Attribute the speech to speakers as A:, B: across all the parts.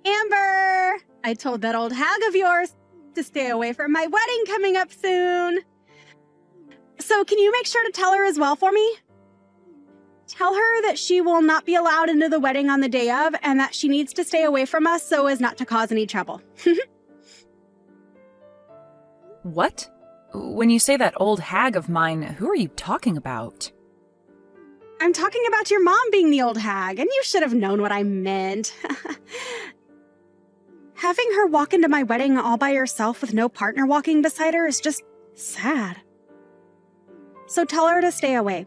A: Amber! I told that old hag of yours to stay away from my wedding coming up soon. So can you make sure to tell her as well for me? Tell her that she will not be allowed into the wedding on the day of and that she needs to stay away from us so as not to cause any trouble.
B: What? When you say that old hag of mine, who are you talking about?
A: I'm talking about your mom being the old hag, and you should have known what I meant. Having her walk into my wedding all by herself with no partner walking beside her is just sad. So tell her to stay away.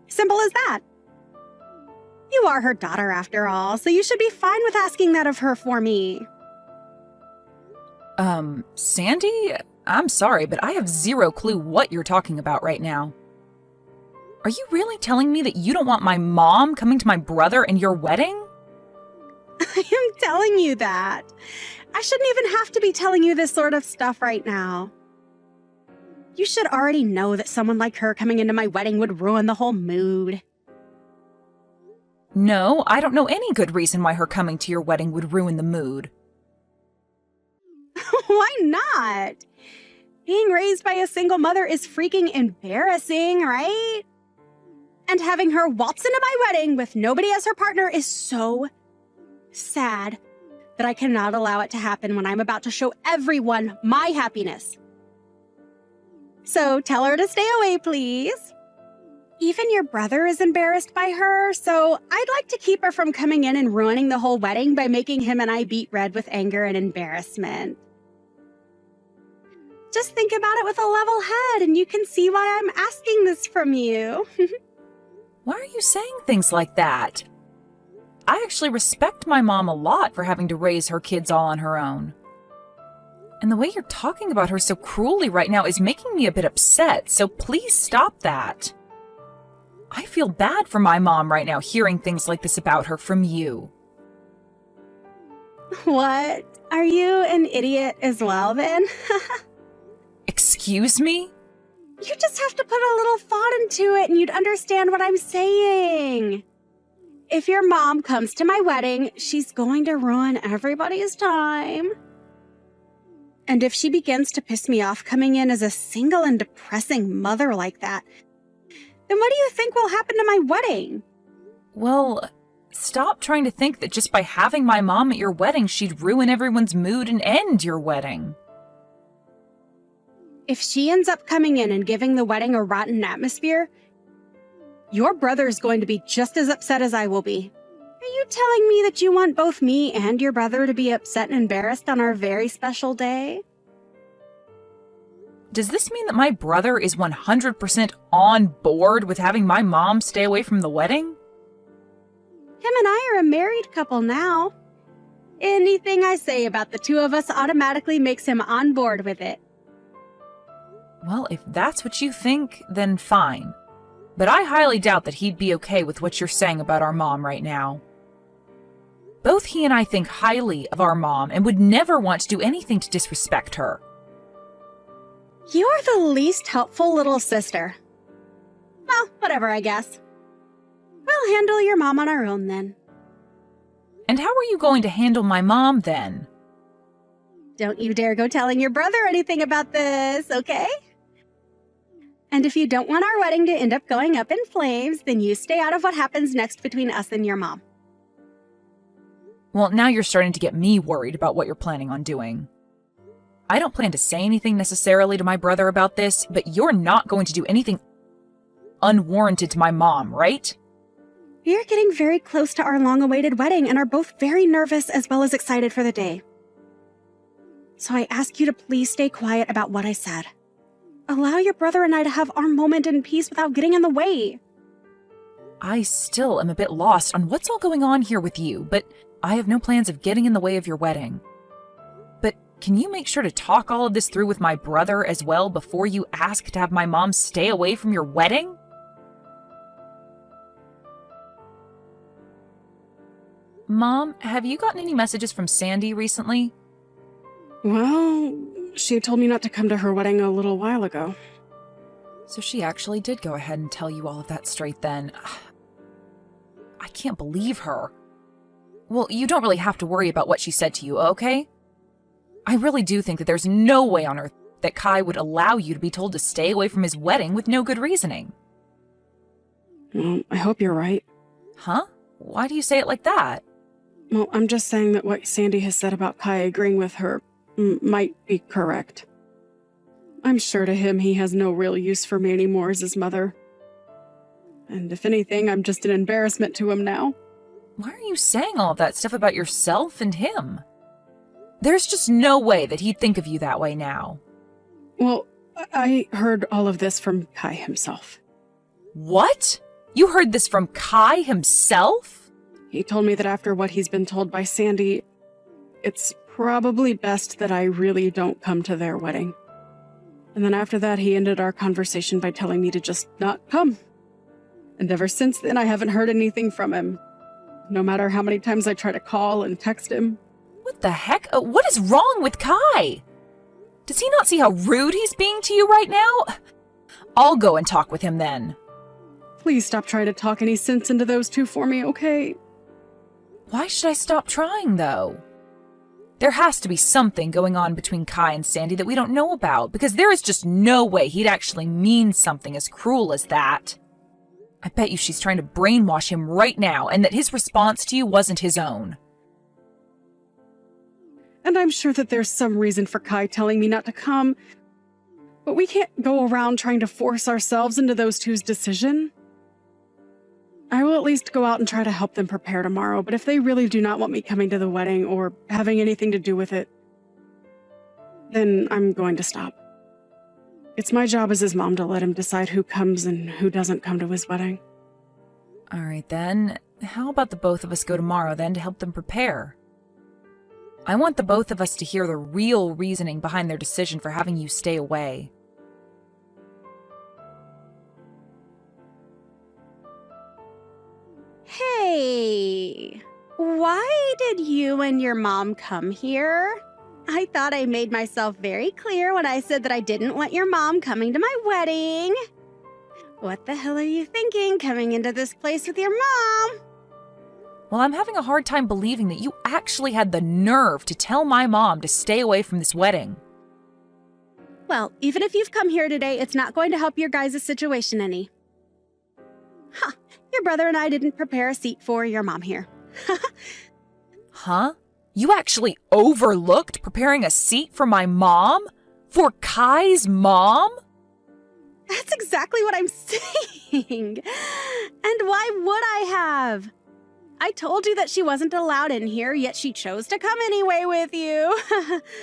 A: Simple as that. You are her daughter after all, so you should be fine with asking that of her for me.
B: Sandy? I'm sorry, but I have zero clue what you're talking about right now. Are you really telling me that you don't want my mom coming to my brother and your wedding?
A: I am telling you that. I shouldn't even have to be telling you this sort of stuff right now. You should already know that someone like her coming into my wedding would ruin the whole mood.
B: No, I don't know any good reason why her coming to your wedding would ruin the mood.
A: Why not? Being raised by a single mother is freaking embarrassing, right? And having her waltz into my wedding with nobody as her partner is so sad that I cannot allow it to happen when I'm about to show everyone my happiness. So tell her to stay away, please. Even your brother is embarrassed by her, so I'd like to keep her from coming in and ruining the whole wedding by making him and I beet red with anger and embarrassment. Just think about it with a level head and you can see why I'm asking this from you.
B: Why are you saying things like that? I actually respect my mom a lot for having to raise her kids all on her own. And the way you're talking about her so cruelly right now is making me a bit upset, so please stop that. I feel bad for my mom right now hearing things like this about her from you.
A: What? Are you an idiot as well, then?
B: Excuse me?
A: You just have to put a little thought into it and you'd understand what I'm saying. If your mom comes to my wedding, she's going to ruin everybody's time. And if she begins to piss me off coming in as a single and depressing mother like that, then what do you think will happen to my wedding?
B: Well, stop trying to think that just by having my mom at your wedding, she'd ruin everyone's mood and end your wedding.
A: If she ends up coming in and giving the wedding a rotten atmosphere, your brother's going to be just as upset as I will be. Are you telling me that you want both me and your brother to be upset and embarrassed on our very special day?
B: Does this mean that my brother is 100% on board with having my mom stay away from the wedding?
A: Him and I are a married couple now. Anything I say about the two of us automatically makes him on board with it.
B: Well, if that's what you think, then fine. But I highly doubt that he'd be okay with what you're saying about our mom right now. Both he and I think highly of our mom and would never want to do anything to disrespect her.
A: You're the least helpful little sister. Well, whatever, I guess. We'll handle your mom on our own then.
B: And how are you going to handle my mom then?
A: Don't you dare go telling your brother anything about this, okay? And if you don't want our wedding to end up going up in flames, then you stay out of what happens next between us and your mom.
B: Well, now you're starting to get me worried about what you're planning on doing. I don't plan to say anything necessarily to my brother about this, but you're not going to do anything unwarranted to my mom, right?
A: We are getting very close to our long-awaited wedding and are both very nervous as well as excited for the day. So I ask you to please stay quiet about what I said. Allow your brother and I to have our moment in peace without getting in the way.
B: I still am a bit lost on what's all going on here with you, but I have no plans of getting in the way of your wedding. But can you make sure to talk all of this through with my brother as well before you ask to have my mom stay away from your wedding? Mom, have you gotten any messages from Sandy recently?
C: Well, she told me not to come to her wedding a little while ago.
B: So she actually did go ahead and tell you all of that straight then. I can't believe her. Well, you don't really have to worry about what she said to you, okay? I really do think that there's no way on earth that Kai would allow you to be told to stay away from his wedding with no good reasoning.
C: Well, I hope you're right.
B: Huh? Why do you say it like that?
C: Well, I'm just saying that what Sandy has said about Kai agreeing with her might be correct. I'm sure to him he has no real use for me anymore as his mother. And if anything, I'm just an embarrassment to him now.
B: Why are you saying all of that stuff about yourself and him? There's just no way that he'd think of you that way now.
C: Well, I heard all of this from Kai himself.
B: What? You heard this from Kai himself?
C: He told me that after what he's been told by Sandy, it's probably best that I really don't come to their wedding. And then after that, he ended our conversation by telling me to just not come. And ever since then, I haven't heard anything from him. No matter how many times I try to call and text him.
B: What the heck? What is wrong with Kai? Does he not see how rude he's being to you right now? I'll go and talk with him then.
C: Please stop trying to talk any sense into those two for me, okay?
B: Why should I stop trying, though? There has to be something going on between Kai and Sandy that we don't know about, because there is just no way he'd actually mean something as cruel as that. I bet you she's trying to brainwash him right now, and that his response to you wasn't his own.
C: And I'm sure that there's some reason for Kai telling me not to come, but we can't go around trying to force ourselves into those two's decision. I will at least go out and try to help them prepare tomorrow, but if they really do not want me coming to the wedding or having anything to do with it, then I'm going to stop. It's my job as his mom to let him decide who comes and who doesn't come to his wedding.
B: All right, then. How about the both of us go tomorrow, then, to help them prepare? I want the both of us to hear the real reasoning behind their decision for having you stay away.
A: Hey, why did you and your mom come here? I thought I made myself very clear when I said that I didn't want your mom coming to my wedding. What the hell are you thinking coming into this place with your mom?
B: Well, I'm having a hard time believing that you actually had the nerve to tell my mom to stay away from this wedding.
A: Well, even if you've come here today, it's not going to help your guys' situation any. Huh, your brother and I didn't prepare a seat for your mom here.
B: Huh? You actually overlooked preparing a seat for my mom? For Kai's mom?
A: That's exactly what I'm saying. And why would I have? I told you that she wasn't allowed in here, yet she chose to come anyway with you.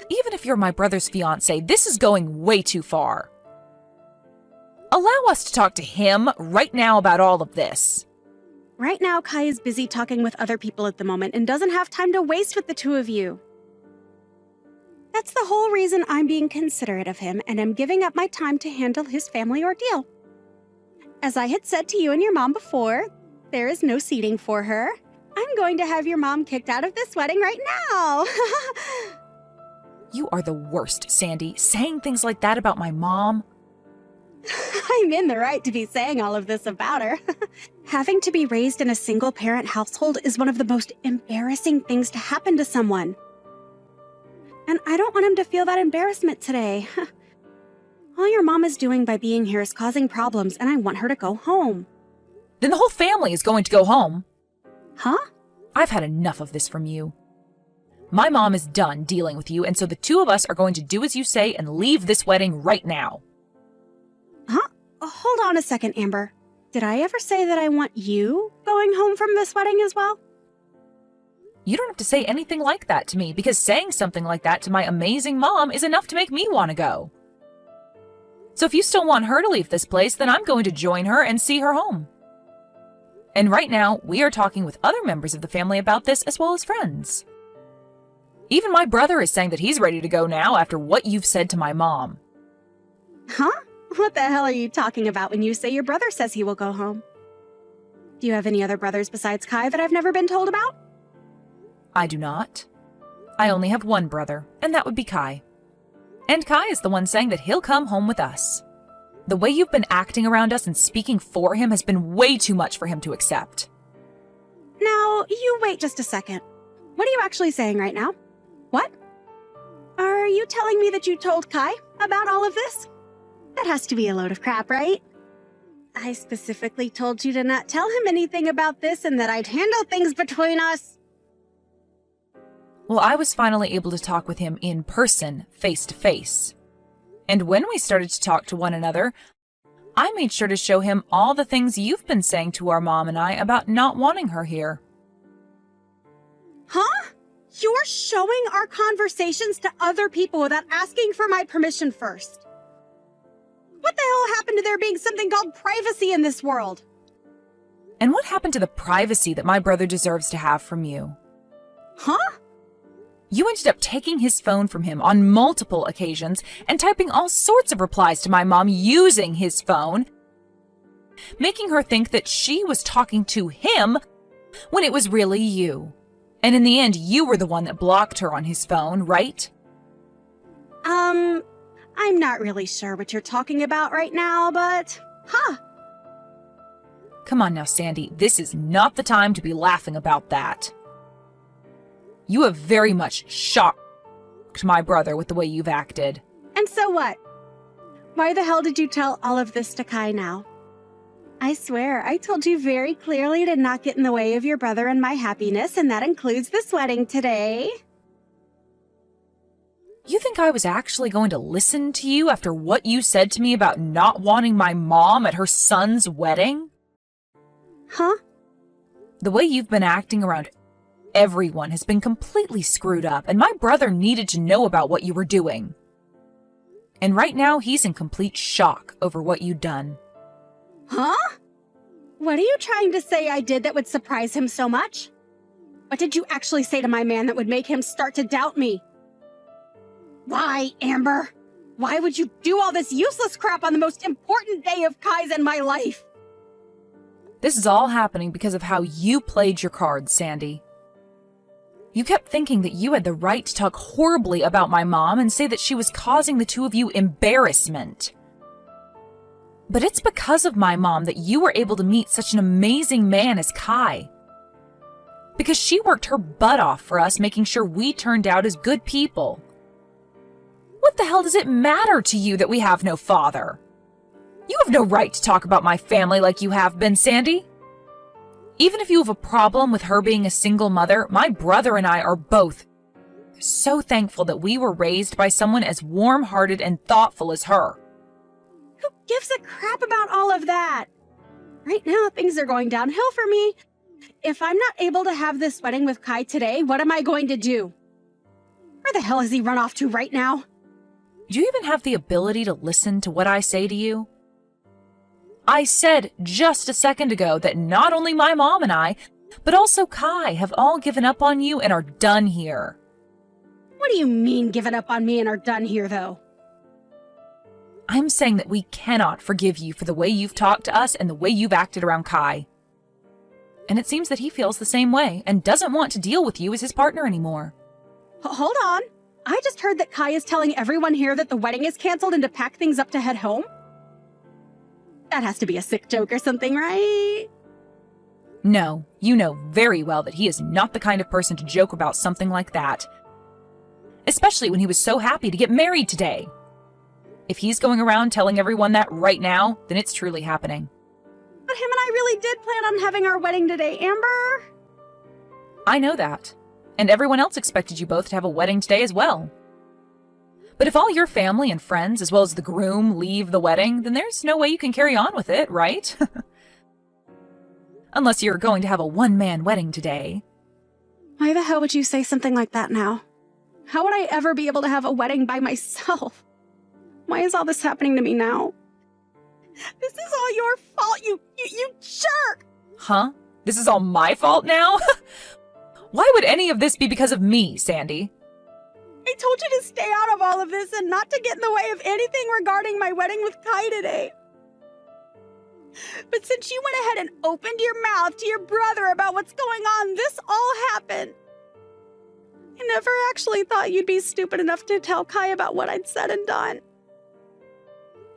B: Even if you're my brother's fiancé, this is going way too far. Allow us to talk to him right now about all of this.
A: Right now, Kai is busy talking with other people at the moment and doesn't have time to waste with the two of you. That's the whole reason I'm being considerate of him and am giving up my time to handle his family ordeal. As I had said to you and your mom before, there is no seating for her. I'm going to have your mom kicked out of this wedding right now.
B: You are the worst, Sandy, saying things like that about my mom.
A: I'm in the right to be saying all of this about her. Having to be raised in a single-parent household is one of the most embarrassing things to happen to someone. And I don't want him to feel that embarrassment today. All your mom is doing by being here is causing problems, and I want her to go home.
B: Then the whole family is going to go home.
A: Huh?
B: I've had enough of this from you. My mom is done dealing with you, and so the two of us are going to do as you say and leave this wedding right now.
A: Huh? Hold on a second, Amber. Did I ever say that I want you going home from this wedding as well?
B: You don't have to say anything like that to me, because saying something like that to my amazing mom is enough to make me want to go. So if you still want her to leave this place, then I'm going to join her and see her home. And right now, we are talking with other members of the family about this as well as friends. Even my brother is saying that he's ready to go now after what you've said to my mom.
A: Huh? What the hell are you talking about when you say your brother says he will go home? Do you have any other brothers besides Kai that I've never been told about?
B: I do not. I only have one brother, and that would be Kai. And Kai is the one saying that he'll come home with us. The way you've been acting around us and speaking for him has been way too much for him to accept.
A: Now, you wait just a second. What are you actually saying right now? What? Are you telling me that you told Kai about all of this? That has to be a load of crap, right? I specifically told you to not tell him anything about this and that I'd handle things between us.
B: Well, I was finally able to talk with him in person, face to face. And when we started to talk to one another, I made sure to show him all the things you've been saying to our mom and I about not wanting her here.
A: Huh? You're showing our conversations to other people without asking for my permission first. What the hell happened to there being something called privacy in this world?
B: And what happened to the privacy that my brother deserves to have from you?
A: Huh?
B: You ended up taking his phone from him on multiple occasions and typing all sorts of replies to my mom using his phone, making her think that she was talking to him when it was really you. And in the end, you were the one that blocked her on his phone, right?
A: I'm not really sure what you're talking about right now, but...
B: Come on now, Sandy. This is not the time to be laughing about that. You have very much shocked my brother with the way you've acted.
A: And so what? Why the hell did you tell all of this to Kai now? I swear, I told you very clearly to not get in the way of your brother and my happiness, and that includes this wedding today.
B: You think I was actually going to listen to you after what you said to me about not wanting my mom at her son's wedding?
A: Huh?
B: The way you've been acting around everyone has been completely screwed up, and my brother needed to know about what you were doing. And right now, he's in complete shock over what you'd done.
A: Huh? What are you trying to say I did that would surprise him so much? What did you actually say to my man that would make him start to doubt me? Why, Amber? Why would you do all this useless crap on the most important day of Kai's and my life?
B: This is all happening because of how you played your cards, Sandy. You kept thinking that you had the right to talk horribly about my mom and say that she was causing the two of you embarrassment. But it's because of my mom that you were able to meet such an amazing man as Kai. Because she worked her butt off for us, making sure we turned out as good people. What the hell does it matter to you that we have no father? You have no right to talk about my family like you have been, Sandy. Even if you have a problem with her being a single mother, my brother and I are both so thankful that we were raised by someone as warm-hearted and thoughtful as her.
A: Who gives a crap about all of that? Right now, things are going downhill for me. If I'm not able to have this wedding with Kai today, what am I going to do? Where the hell has he run off to right now?
B: Do you even have the ability to listen to what I say to you? I said just a second ago that not only my mom and I, but also Kai have all given up on you and are done here.
A: What do you mean given up on me and are done here, though?
B: I'm saying that we cannot forgive you for the way you've talked to us and the way you've acted around Kai. And it seems that he feels the same way and doesn't want to deal with you as his partner anymore.
A: Hold on. I just heard that Kai is telling everyone here that the wedding is canceled and to pack things up to head home. That has to be a sick joke or something, right?
B: No, you know very well that he is not the kind of person to joke about something like that. Especially when he was so happy to get married today. If he's going around telling everyone that right now, then it's truly happening.
A: But him and I really did plan on having our wedding today, Amber.
B: I know that. And everyone else expected you both to have a wedding today as well. But if all your family and friends, as well as the groom, leave the wedding, then there's no way you can carry on with it, right? Unless you're going to have a one-man wedding today.
A: Why the hell would you say something like that now? How would I ever be able to have a wedding by myself? Why is all this happening to me now? This is all your fault, you jerk!
B: Huh? This is all my fault now? Why would any of this be because of me, Sandy?
A: I told you to stay out of all of this and not to get in the way of anything regarding my wedding with Kai today. But since you went ahead and opened your mouth to your brother about what's going on, this all happened. I never actually thought you'd be stupid enough to tell Kai about what I'd said and done.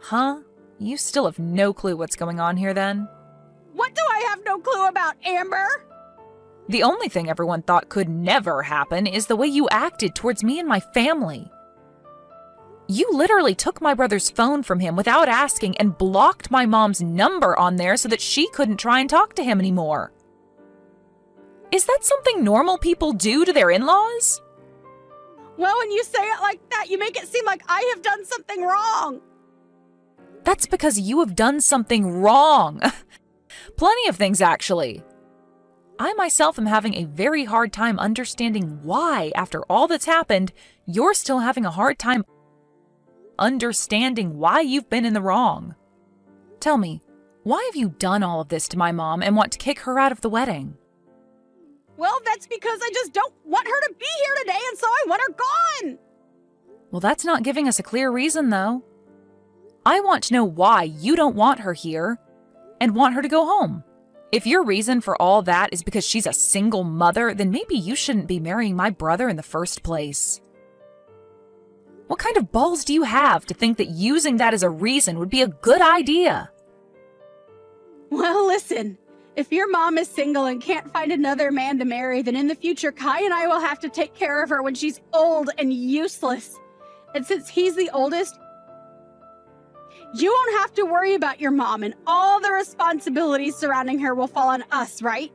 B: Huh? You still have no clue what's going on here then?
A: What do I have no clue about, Amber?
B: The only thing everyone thought could never happen is the way you acted towards me and my family. You literally took my brother's phone from him without asking and blocked my mom's number on there so that she couldn't try and talk to him anymore. Is that something normal people do to their in-laws?
A: Well, when you say it like that, you make it seem like I have done something wrong.
B: That's because you have done something wrong. Plenty of things, actually. I myself am having a very hard time understanding why, after all that's happened, you're still having a hard time understanding why you've been in the wrong. Tell me, why have you done all of this to my mom and want to kick her out of the wedding?
A: Well, that's because I just don't want her to be here today, and so I want her gone.
B: Well, that's not giving us a clear reason, though. I want to know why you don't want her here and want her to go home. If your reason for all that is because she's a single mother, then maybe you shouldn't be marrying my brother in the first place. What kind of balls do you have to think that using that as a reason would be a good idea?
A: Well, listen, if your mom is single and can't find another man to marry, then in the future, Kai and I will have to take care of her when she's old and useless. And since he's the oldest, you won't have to worry about your mom, and all the responsibilities surrounding her will fall on us, right?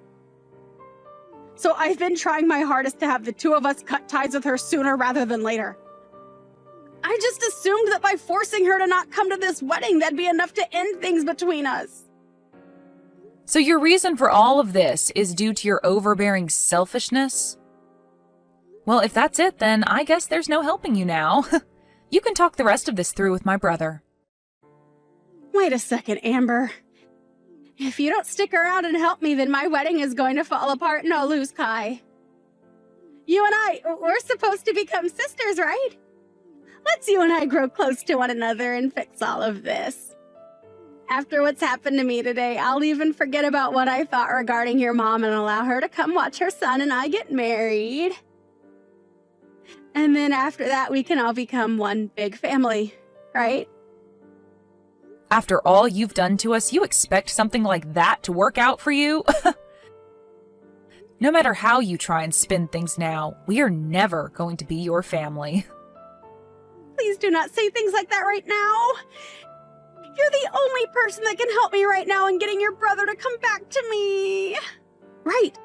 A: So I've been trying my hardest to have the two of us cut ties with her sooner rather than later. I just assumed that by forcing her to not come to this wedding, that'd be enough to end things between us.
B: So your reason for all of this is due to your overbearing selfishness? Well, if that's it, then I guess there's no helping you now. You can talk the rest of this through with my brother.
A: Wait a second, Amber. If you don't stick around and help me, then my wedding is going to fall apart and I'll lose Kai. You and we're supposed to become sisters, right? Let's you and I grow close to one another and fix all of this. After what's happened to me today, I'll even forget about what I thought regarding your mom and allow her to come watch her son and I get married. And then after that, we can all become one big family, right?
B: After all you've done to us, you expect something like that to work out for you? No matter how you try and spin things now, we are never going to be your family.
A: Please do not say things like that right now. You're the only person that can help me right now in getting your brother to come back to me. Right.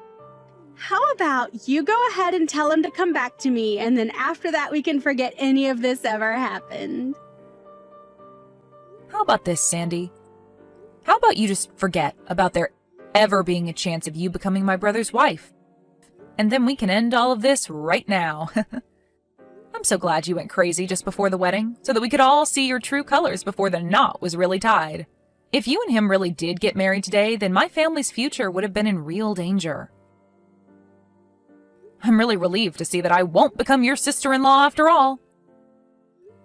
A: How about you go ahead and tell him to come back to me, and then after that we can forget any of this ever happened.
B: How about this, Sandy? How about you just forget about there ever being a chance of you becoming my brother's wife? And then we can end all of this right now. I'm so glad you went crazy just before the wedding, so that we could all see your true colors before the knot was really tied. If you and him really did get married today, then my family's future would have been in real danger. I'm really relieved to see that I won't become your sister-in-law after all.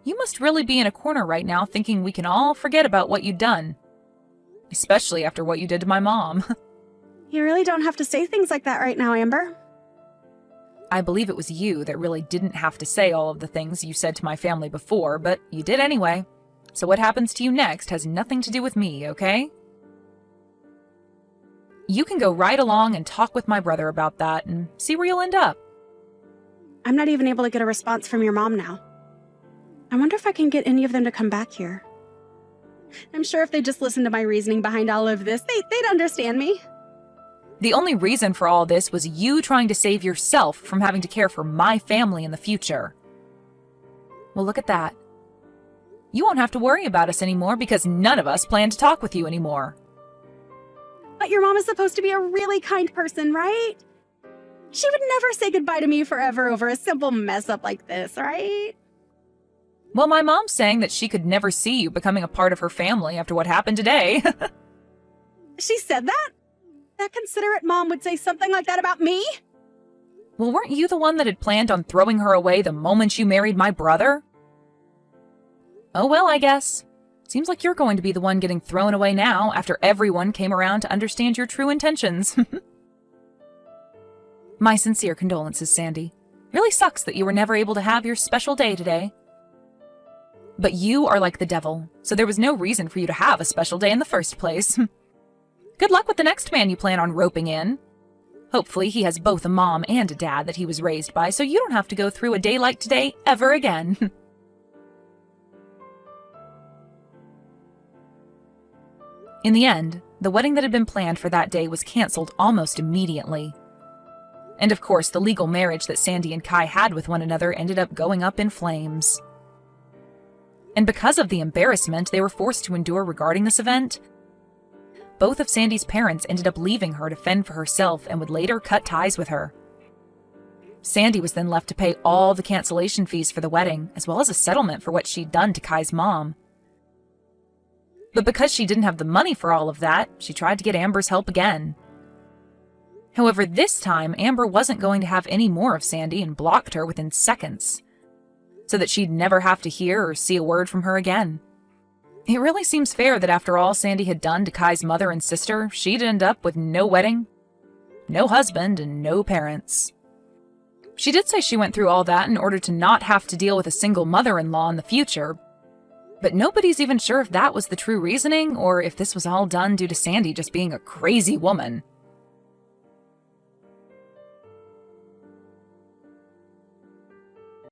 B: You must really be in a corner right now thinking we can all forget about what you've done. Especially after what you did to my mom.
A: You really don't have to say things like that right now, Amber.
B: I believe it was you that really didn't have to say all of the things you said to my family before, but you did anyway. So what happens to you next has nothing to do with me, okay? You can go right along and talk with my brother about that and see where you'll end up.
A: I'm not even able to get a response from your mom now. I wonder if I can get any of them to come back here. I'm sure if they just listened to my reasoning behind all of this, they'd understand me.
B: The only reason for all this was you trying to save yourself from having to care for my family in the future. Well, look at that. You won't have to worry about us anymore because none of us plan to talk with you anymore.
A: But your mom is supposed to be a really kind person, right? She would never say goodbye to me forever over a simple mess-up like this, right?
B: Well, my mom's saying that she could never see you becoming a part of her family after what happened today.
A: She said that? That considerate mom would say something like that about me?
B: Well, weren't you the one that had planned on throwing her away the moment you married my brother? Oh well, I guess. Seems like you're going to be the one getting thrown away now after everyone came around to understand your true intentions. My sincere condolences, Sandy. Really sucks that you were never able to have your special day today. But you are like the devil, so there was no reason for you to have a special day in the first place. Good luck with the next man you plan on roping in. Hopefully, he has both a mom and a dad that he was raised by, so you don't have to go through a day like today ever again. In the end, the wedding that had been planned for that day was canceled almost immediately. And of course, the legal marriage that Sandy and Kai had with one another ended up going up in flames. And because of the embarrassment they were forced to endure regarding this event, both of Sandy's parents ended up leaving her to fend for herself and would later cut ties with her. Sandy was then left to pay all the cancellation fees for the wedding, as well as a settlement for what she'd done to Kai's mom. But because she didn't have the money for all of that, she tried to get Amber's help again. However, this time, Amber wasn't going to have any more of Sandy and blocked her within seconds, so that she'd never have to hear or see a word from her again. It really seems fair that after all Sandy had done to Kai's mother and sister, she'd end up with no wedding, no husband, and no parents. She did say she went through all that in order to not have to deal with a single mother-in-law in the future, but nobody's even sure if that was the true reasoning or if this was all done due to Sandy just being a crazy woman.